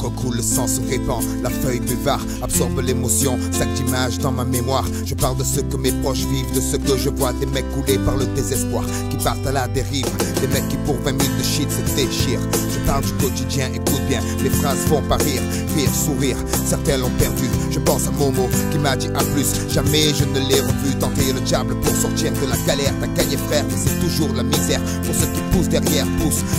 recoule, le sang se répand. La feuille buvard absorbe l'émotion, sac d'images dans ma mémoire. Je parle de ce que mes proches vivent, de ce que je vois, des mecs coulés par le désespoir, qui partent à la dérive, des mecs qui pour 20 000 de shit se déchirent. Je parle du quotidien, écoute bien, les phrases font pas rire, rire, sourire, certains l'ont perdu. Je pense à Momo qui m'a dit à plus, jamais je ne l'ai revu tenter le diable pour sortir de la galère. T'as gagné frère, mais c'est toujours la misère pour ceux qui poussent derrière,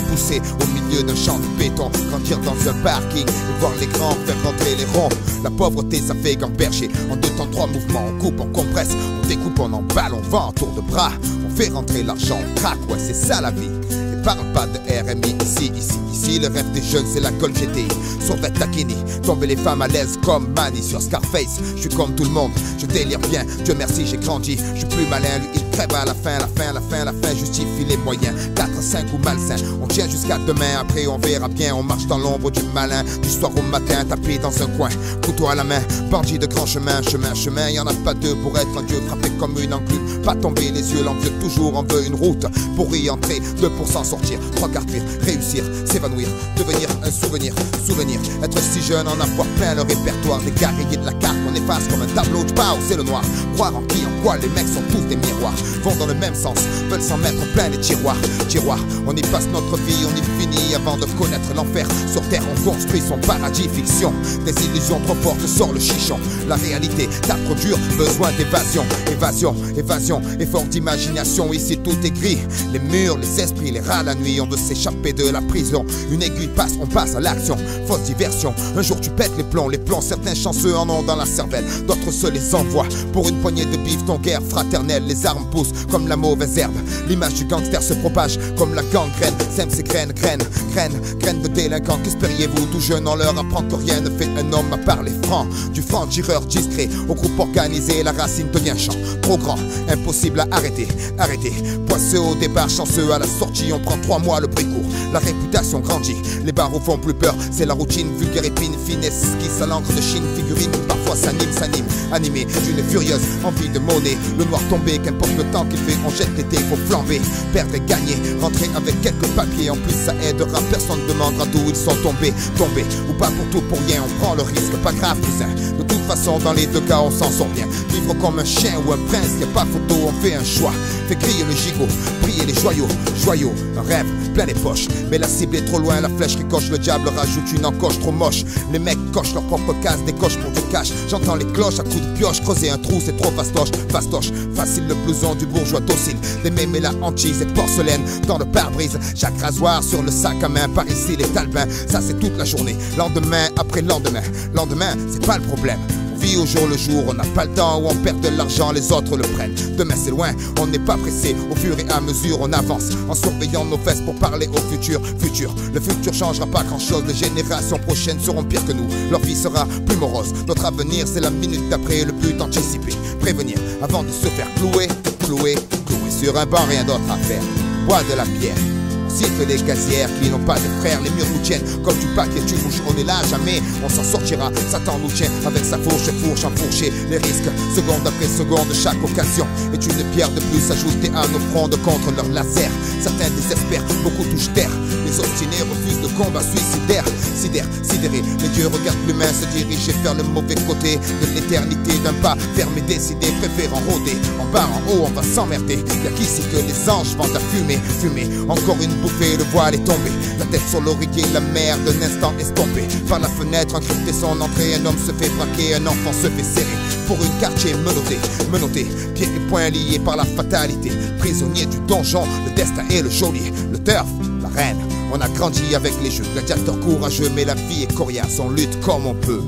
pousser au milieu d'un champ de béton, grandir dans un parking et voir les grands faire rentrer les ronds. La pauvreté ça fait gamberger, en 2 temps 3 mouvements, on coupe, on compresse, on découpe, on emballe, on vend en tour de bras, on fait rentrer l'argent, on craque, ouais c'est ça la vie. Et parle pas de RMI ici le rêve des jeunes c'est la Call GTI, Sauvette Takini, tomber les femmes à l'aise comme Manny sur Scarface. Je suis comme tout le monde, je délire bien, Dieu merci j'ai grandi, je suis plus malin, lui il crève à la fin, justifie les moyens, 4 à 5 ou malsain, on tient jusqu'à demain, après on verra bien, on marche dans l'ombre du malin, du soir au matin, tapé dans un coin, couteau à la main, bandit de grand chemin, y'en a pas deux pour être un dieu, frappé comme une enclume, pas tomber les yeux, l'envieux toujours en veut une route, pour y entrer, 2% sortir, 3 quarts cuire, réussir, s'évanouir, devenir un souvenir, être si jeune, en avoir plein le répertoire, des carriers de la carte, on efface comme un tableau de pau, c'est le noir, croire en qui, en quoi, les mecs sont tous des miroirs, vont dans le même sens, veulent s'en mettre plein les tiroirs, on y passe notre vie, on y finit avant de connaître l'enfer, sur terre on construit son paradis, fiction, des illusions trop fortes, sort le chichon, la réalité, tape trop dur, besoin d'évasion, effort d'imagination, ici tout est gris, les murs, les esprits, les rats la nuit, on veut s'échapper de la prison, une aiguille passe, on passe à l'action, fausse diversion, un jour tu pètes les plombs, certains chanceux en ont dans la cervelle, d'autres se les envoient, pour une poignée de bif, ton guerre fraternelle, les armes poussent comme la mauvaise herbe, l'image du gangster se propage comme la gangrène, sème ses graines de délinquants, qu'espériez-vous, tout jeune on leur apprend que rien ne fait un homme à part les francs, du franc-tireur discret, au groupe organisé, la racine devient champ, trop grand, impossible à arrêter, poisseux au départ, chanceux à la sortie, on prend 3 mois le prix court, la réputation grandit, les barreaux font plus peur, c'est la routine, vulgaire épine, finesse, esquisse à l'encre de Chine, figurine, parfois s'anime, animé d'une furieuse envie de monnaie, le noir tombé, qu'importe le temps qu'il fait, on jette l'été, faut flamber, perdre et gagner, rentrer avec quelques papiers, en plus ça aidera, personne ne demandera d'où ils sont tombés, ou pas pour tout pour rien, on prend le risque, pas grave cousin, de toute façon dans les 2 cas on s'en sort bien, vivre comme un chien ou un prince, y'a pas photo, on fait un choix, fait crier le gigot, briller les joyaux, un rêve plein les poches, mais la cible est trop loin, la flèche ricoche, le diable rajoute une encoche trop moche, les mecs cochent leur propre case, décochent pour du cash, j'entends les cloches à coups de pioche, creuser un trou c'est trop fastoche, facile le blouson du bourgeois docile, des mémés la hantise et porcelaine dans le pare-brise, chaque rasoir sur le sac à main, par ici les talbins, ça c'est toute la journée, lendemain après lendemain, c'est pas le problème. Vie au jour le jour, on n'a pas le temps où on perd de l'argent, les autres le prennent. Demain c'est loin, on n'est pas pressé, au fur et à mesure on avance, en surveillant nos fesses pour parler au futur. Le futur changera pas grand chose, les générations prochaines seront pires que nous, leur vie sera plus morose. Notre avenir c'est la minute d'après, le but anticiper, prévenir avant de se faire clouer sur un banc, rien d'autre à faire, bois de la pierre. Siffle les gazières qui n'ont pas de frères, les murs nous tiennent comme du papier, tu bouges, on est là, jamais on s'en sortira, Satan nous tient avec sa fourche enfourchée, les risques, seconde après seconde, chaque occasion est une pierre de plus ajoutée à nos frondes contre leur laser, certains désespèrent, beaucoup touchent terre, les obstinés refusent de combat suicidaire, sidérés, les dieux regardent l'humain se diriger vers le mauvais côté de l'éternité, d'un pas fermé, décidé, préférant rôder, en bas, en haut, on va s'emmerder, y'a qu'ici que les anges vendent la fumée, encore une bouffée, le voile est tombé, la tête sur l'oreiller, la mer d'un instant estompée, par la fenêtre, encrypté son entrée, un homme se fait braquer, un enfant se fait serrer, pour une quartier menotté, pieds et poings liés par la fatalité, prisonnier du donjon, le destin est le geôlier, le turf, la reine, on a grandi avec les jeux, gladiateurs courageux, mais la vie est coriace, on lutte comme on peut.